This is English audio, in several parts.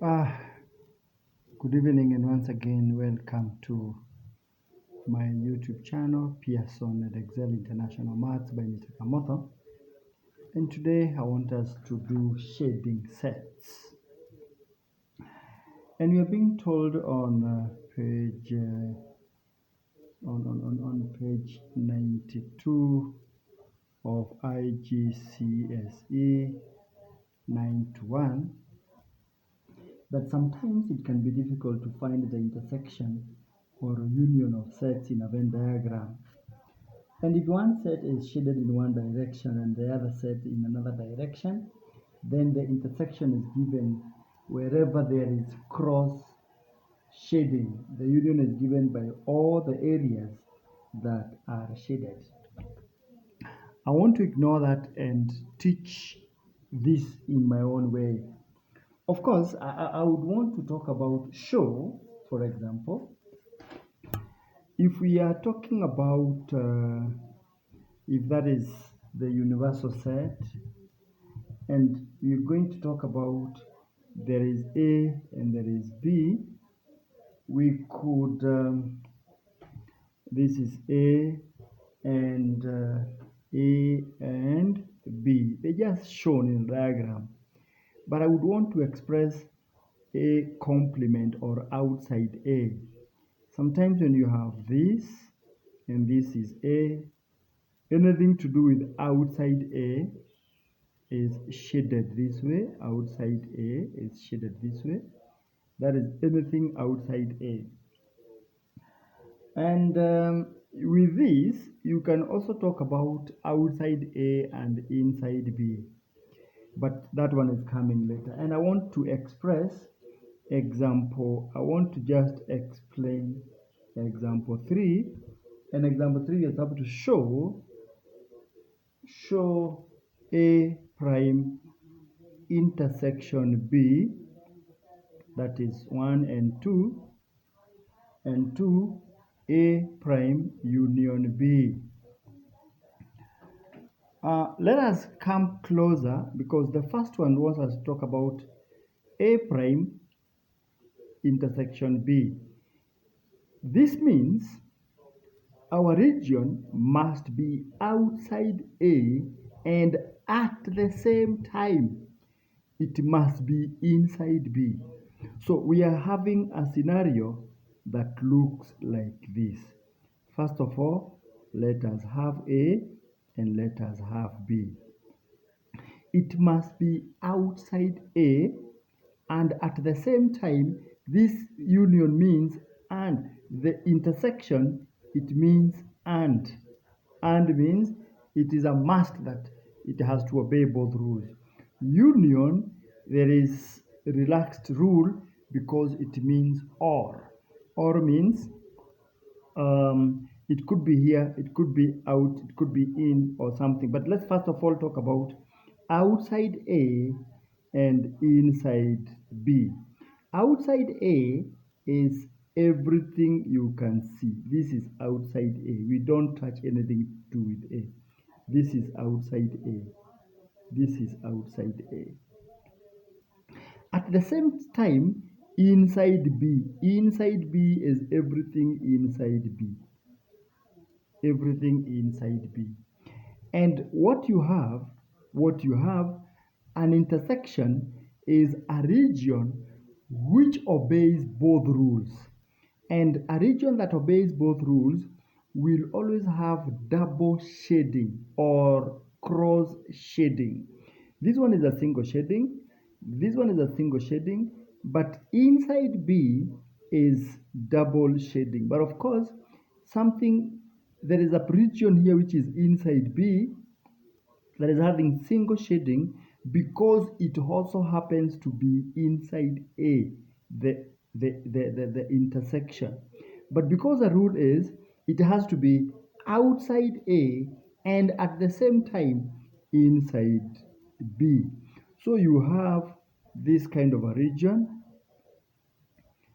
Ah, Good evening, and once again, welcome to my YouTube channel, Pearson and Excel International Maths by Mr. Kamoto. And today I want us to do shading sets. And we are being told on page 92 of IGCSE 9-1 that sometimes it can be difficult to find the intersection or union of sets in a Venn diagram. And if one set is shaded in one direction and the other set in another direction, then the intersection is given wherever there is cross shading. The union is given by all the areas that are shaded. I want to ignore that and teach this in my own way. Of course, I would want to talk about show, for example. If we are talking about, if that is the universal set, and we're going to talk about there is A and there is B, we could, this is A and B. They're just shown in diagram. But I would want to express A complement or outside A. Sometimes when you have this and this is A, anything to do with outside A is shaded this way, outside A is shaded this way. That is anything outside A. And with this, you can also talk about outside A and inside B. But that one is coming later. And I want to express example. I want to just explain example 3. And example 3 is able to show A prime intersection B, that is 1 and 2, and 2 A prime union B. Let us come closer because the first one wants us to talk about A prime intersection B. This means our region must be outside A and at the same time it must be inside B. So we are having a scenario that looks like this. First of all, let us have A and let us have B. It must be outside A, and at the same time this union means and, the intersection, it means and means it is a must that it has to obey both rules. Union, there is a relaxed rule because it means or means it could be here, it could be out, it could be in or something. But let's first of all talk about outside A and inside B. Outside A is everything you can see. This is outside A. We don't touch anything to do with A. This is outside A. This is outside A. At the same time, inside B. Inside B is everything inside B. Everything inside B. And what you have, an intersection is a region which obeys both rules. And a region that obeys both rules will always have double shading or cross shading. This one is a single shading. This one is a single shading. But inside B is double shading. But of course, there is a region here which is inside B that is having single shading because it also happens to be inside A, the intersection. But because the rule is it has to be outside A and at the same time inside B. So you have this kind of a region.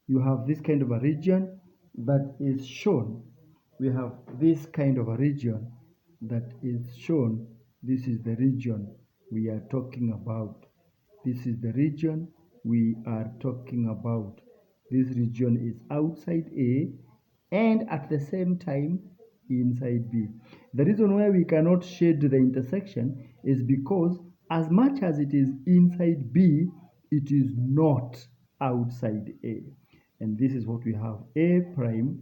You have this kind of a region that is shown. We have this kind of a region that is shown. This is the region we are talking about. This is the region we are talking about. This region is outside A and at the same time inside B. The reason why we cannot shade the intersection is because as much as it is inside B, it is not outside A. And this is what we have. A prime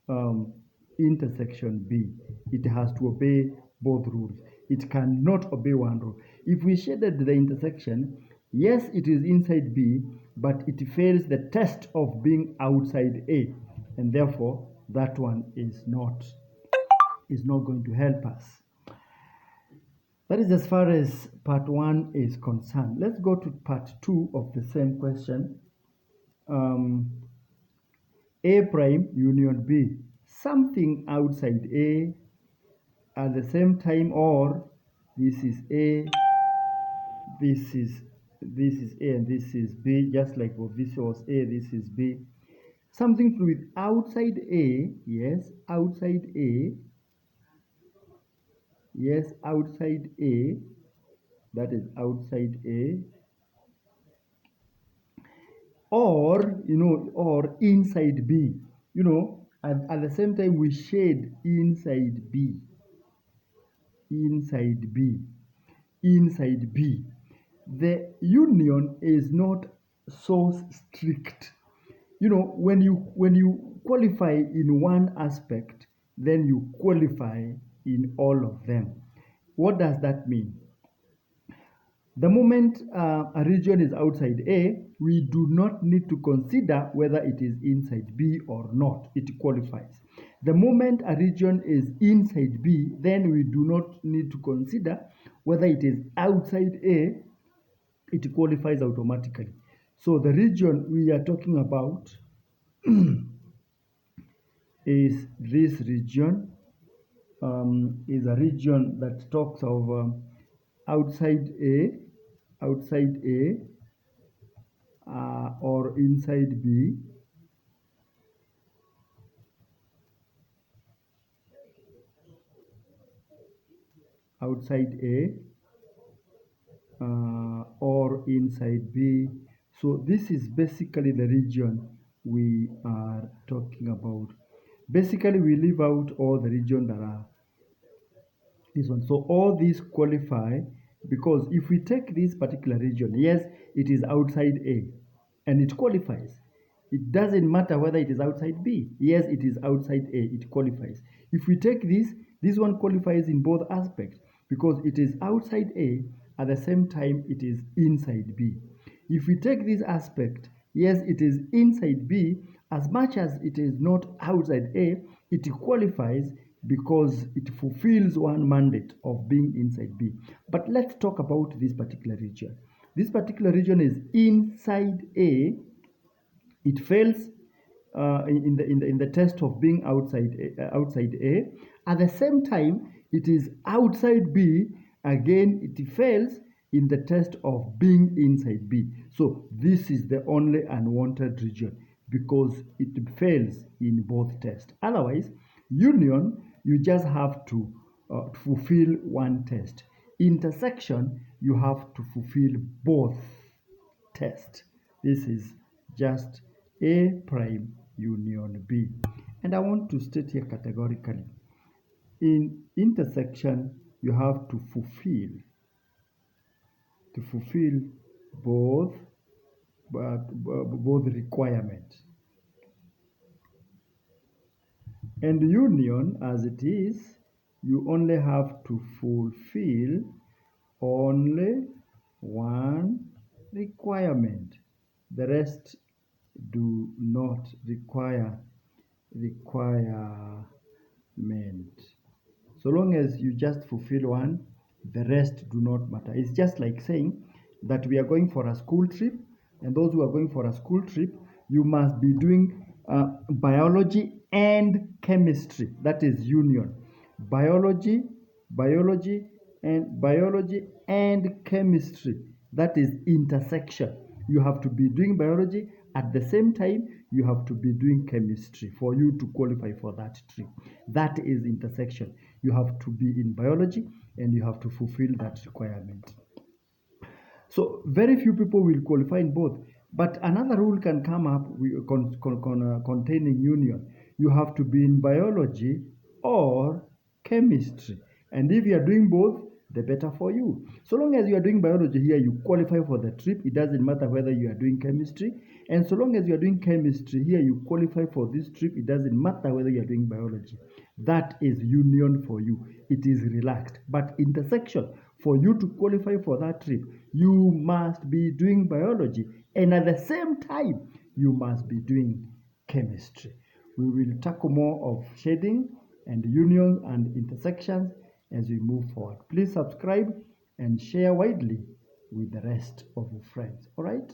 um, intersection B. It has to obey both rules. It cannot obey one rule. If we shaded the intersection, yes, it is inside B, but it fails the test of being outside A, and therefore that one is not going to help us. That is as far as part 1 is concerned. Let's go to part 2 of the same question. A prime union B, something outside A at the same time, or this is A, this is A, and this is B, just like what this was A, this is B. Something to do with outside A, yes, outside A, yes, outside A, that is outside A, or or inside B. At the same time we shade inside B, inside B, inside B. The union is not so strict. When you qualify in one aspect, then you qualify in all of them. What does that mean? The moment a region is outside A, we do not need to consider whether it is inside B or not. It qualifies. The moment a region is inside B, then we do not need to consider whether it is outside A. It qualifies automatically. So the region we are talking about is this region. Is a region that talks of outside A, or inside B, outside A, or inside B. So this is basically the region we are talking about. Basically, we leave out all the regions that are this one. So all these qualify because if we take this particular region, yes, it is outside A and it qualifies. It doesn't matter whether it is outside B. Yes, it is outside A, it qualifies. If we take this one qualifies in both aspects because it is outside A, at the same time it is inside B. If we take this aspect, yes, it is inside B, as much as it is not outside A, it qualifies because it fulfills one mandate of being inside B. But let's talk about this particular region. This particular region is inside A. It fails in the test of being outside A. At the same time, it is outside B. Again, it fails in the test of being inside B. So this is the only unwanted region because it fails in both tests. Otherwise, union, you just have to fulfill one test. Intersection, you have to fulfill both tests. This is just A prime union B. And I want to state here categorically, in intersection, you have to fulfill both both requirements. And union, as it is, you only have to fulfill only one requirement. The rest do not require requirement. So long as you just fulfill one, the rest do not matter. It's just like saying that we are going for a school trip, and those who are going for a school trip, you must be doing biology and chemistry. That is union. Biology and chemistry. That is intersection. You have to be doing biology at the same time you have to be doing chemistry for you to qualify for that trip. That is intersection. You have to be in biology and you have to fulfill that requirement. So very few people will qualify in both. But another rule can come up containing union. You have to be in biology or chemistry. And if you are doing both, the better for you. So long as you are doing biology here, you qualify for the trip. It doesn't matter whether you are doing chemistry. And so long as you are doing chemistry here, you qualify for this trip. It doesn't matter whether you are doing biology. That is union for you. It is relaxed. But intersection, for you to qualify for that trip, you must be doing biology. And at the same time, you must be doing chemistry. We will tackle more of shading and unions and intersections as we move forward. Please subscribe and share widely with the rest of your friends. All right?